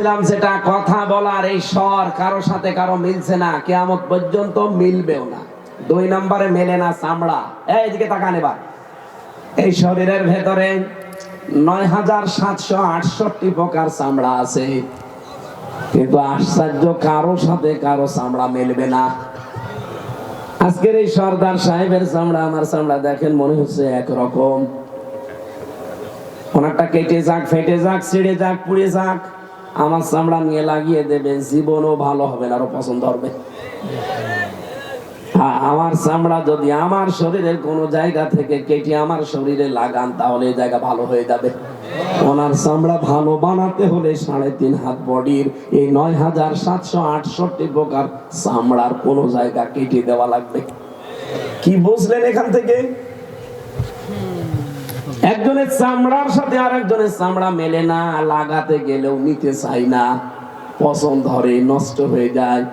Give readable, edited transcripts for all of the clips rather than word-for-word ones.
বলছিলাম যেটা কথা বলার এই স্বর কারো সাথে কারো মিলছে না, কিয়ামত পর্যন্ত মিলবেও না। 2 নম্বরে মেলে না চামড়া। এইদিকে তাকান এবার। এই শরীরের ভেতরে ৯৭৬৮ প্রকার চামড়া আছে, কিন্তু আশ্চর্য কারো সাথে কারো চামড়া মেলবে না। আজকের এই সর্দার সাহেবের চামড়া আমার চামড়া দেখেন, মনে হচ্ছে একরকম। ওনারটা কেটে যাক, ফেটে যাক, ছিঁড়ে যাক, পুড়ে যাক, আমার চামড়া নিয়ে লাগিয়ে দেবে, জীবনও ভালো হবে না, আরো পছন্দ হবে। আমার চামড়া যদি আমার শরীরের কোন জায়গা থেকে কেটে আমার শরীরে লাগান, তাহলে এই জায়গা ভালো হয়ে যাবে। ওনার চামড়া ভালো বানাতে হলে 3.5 হাত বডির এই ৯৭৬৮ প্রকার চামড়ার কোন জায়গা কেটে দেওয়া লাগবে। কি বুঝলেন এখান থেকে? একজনের চামড়ার সাথে আর একজনের চামড়া মেলে না, লাগাতে গেলেও নিতে চাই না, পছন্দ ধরে, নষ্ট হয়ে যায়।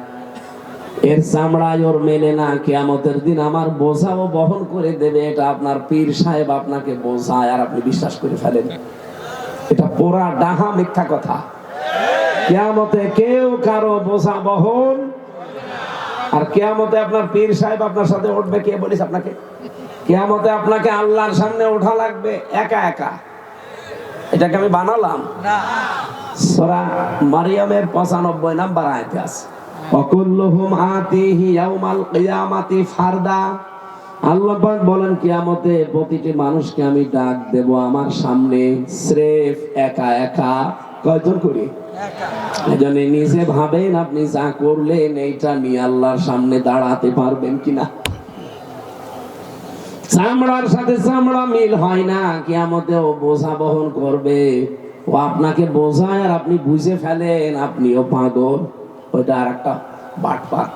এর চামড়ায় ওর মেলে না, কিয়ামতের দিন আমার বোঝাও বহন করে দেবে। এটা আপনার পীর সাহেব আপনাকে বোঝায় আর আপনি বিশ্বাস করে ফেলেন। এটা পুরা ডাহা মিথ্যা কথা। কিয়ামতে কেউ কারো বোঝা বহন, আর কিয়ামতে আপনার পীর সাহেব আপনার সাথে উঠবে। কে বলিস আপনাকে? কিয়ামতে আপনাকে আল্লাহর সামনে ওঠা লাগবে একা একা। এটাকে আমি বানালাম না। সূরা মারিয়ামের 95 নম্বর আয়াতে আছে, ওয়াকুল্লুহুম আতিহি ইয়াউমাল কিয়ামাতি ফারদা। আল্লাহ পাক বলেন কিয়ামতে প্রতিটি মানুষকে আমি ডাক দেব আমার সামনে, স্রেফ একা একা। কয়জন করে? একা। এজন্য নিজে ভাবেন আপনি যা করলেন এইটা নিয়ে আল্লাহর সামনে দাঁড়াতে পারবেন কিনা। চামড়ার সাথে চামড়া মিল হয় না, কিয়ামতে ও বোঝা বহন করবে। ও আপনাকে বোঝায় আর আপনি বুঝে ফেলেন আপনিও পাগল। ওইটা আর একটা বাটপার।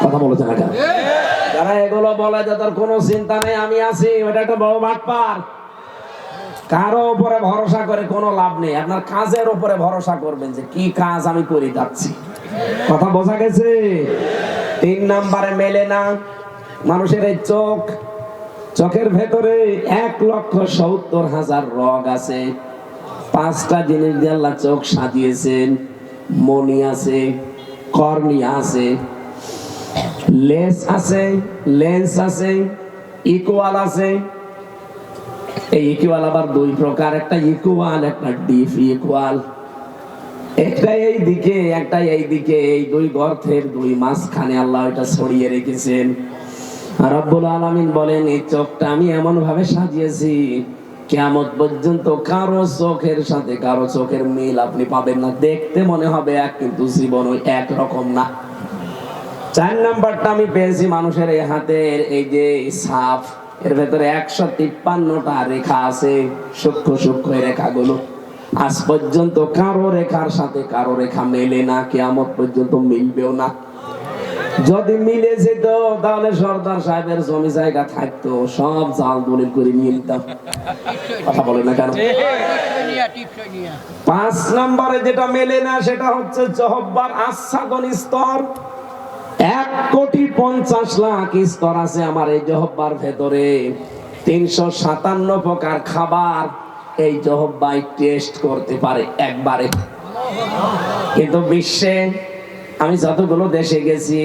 কথা বলেছেন না? যারা এগুলো বলে যাদের কোনো চিন্তা নেই আমি আছি, ওইটা একটা বড় বাটপার। কারো উপরে ভরসা করে কোনো লাভ নেই। আপনার কাজের উপরে ভরসা করবেন যে কি কাজ আমি করে যাচ্ছি। কথা বোঝা গেছে? 3 নম্বরে মেলে না মানুষের এই চোখ। চোখের ভেতরে 1,70,000 রগ আছে। 5টা জিনিস দিয়ে আল্লাহ চোখ সাজিয়েছেন। মনি আছে, কর্নিয়া আছে, লেন্স আছে, লেন্স আছে, ইকুয়াল আছে। এই ইকুয়াল আবার 2 প্রকার, একটা ইকুয়াল একটা ডিফ ইকুয়াল। একটা এই দিকে একটা এই দিকে, এই 2 গর্তের 2 মাঝখানে আল্লাহ এটা ছড়িয়ে রেখেছেন। আর রব্বুল আলামিন বলেন এই চোখটা আমি এমন ভাবে সাজিয়েছি কিয়ামত পর্যন্ত কারো চোখের সাথে কারো চোখের মিল আপনি পাবেন না। দেখতে মনে হবে এক, কিন্তু জীবন ওই এক রকম না। 4 নাম্বারটা আমি পেয়েছি মানুষের এই হাতের এই যে ছাপ, এর ভেতরে 153টা রেখা আছে, সূক্ষ্ম সূক্ষ্ম রেখাগুলো। আজ পর্যন্ত কারো রেখার সাথে কারো রেখা মেলে না, কিয়ামত পর্যন্ত মিলবেও না। যদি মিলে যেত তাহলে সর্দার সাহেবের জমি জায়গা থাকতো, সব জাল দলিল করে নিয়ে নিতাম। কথা বলে না কেন? 5 নম্বরে যেটা মেলে না সেটা হচ্ছে জহব্বার আচ্ছাদন স্তর। 1,50,00,000 স্তর আছে আমার এই জহব্বার ভেতরে। 357 প্রকার খাবার এই জহব্বাই টেস্ট করতে পারে একবারে। কিন্তু বিশ্বে আমি যতগুলো দেশে গেছি,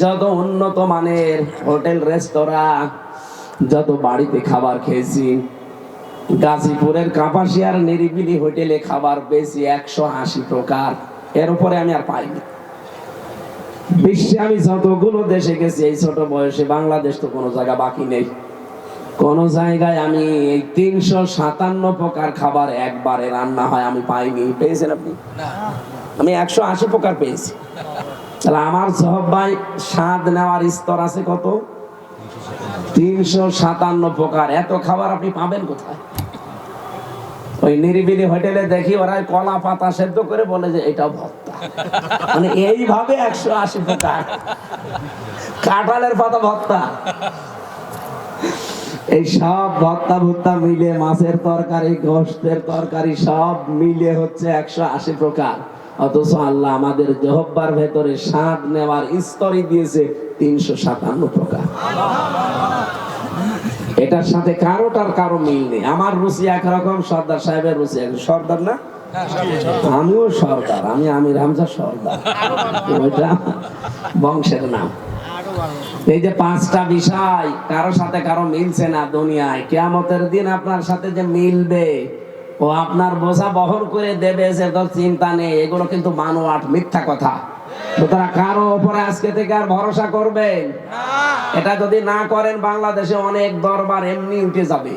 যত উন্নত মানের হোটেল রেস্তোরাঁ, যত বাড়িতে খাবার খেয়েছি, গাজীপুরের কাপাসিয়ার নিরিবিলি হোটেলে খাবার পেয়েছি 180 প্রকার। এর উপরে আমি আর পাইনি। বিশ্বে আমি যতগুলো দেশে গেছি এই ছোট বয়সে, বাংলাদেশ তো কোনো জায়গা বাকি নেই। কোন জায়গায় আমি এই 357 প্রকার খাবার একবারে রান্না হয় আমি পাইনি। পেয়েছেন আপনি? আমি 180 প্রকার পেয়েছি। তাহলে আমার জহব্বাই স্বাদ নেওয়ার স্তর আছে কত? 357 প্রকার। এত খাবার আপনি পাবেন কোথায়? ওই নিরিবিলি হোটেলে দেখি ওরা কলা পাতা সেদ্ধ করে বলে যে এটাও ভর্তা। মানে এইভাবে 180 প্রকার। কাঁঠালের পাতা ভর্তা। এই সব ভর্তা ভর্তা মিলে, মাছের তরকারি, গোশতের তরকারি সব মিলে হচ্ছে 180 প্রকার। অথচ আল্লাহ আমাদের জহব্বার ভেতরে স্বাদ নেওয়ার স্তরই দিয়েছে 357 প্রকার। এটার সাথে কারোটার কারো মিল নেই। আমার রুচি একরকম, সর্দার সাহেবের রুচি একরকম। সর্দার না, আমিও সর্দার, আমি আমির হামজা সর্দার, ওইটা বংশের নাম। এই যে পাঁচটা বিষয় কারো সাথে কারো মিলছে না দুনিয়ায়, কিয়ামতের দিন আপনার সাথে যে মিলবে ও আপনার বোঝা বহন করে দেবে, সে তো চিন্তা নেই। এগুলো কিন্তু বানোয়াট, মিথ্যা কথা। সুতরাং কারো উপরে আজকে থেকে আর ভরসা করবেন এটা যদি না করেন, বাংলাদেশে অনেক দরবার এমনি উঠে যাবে।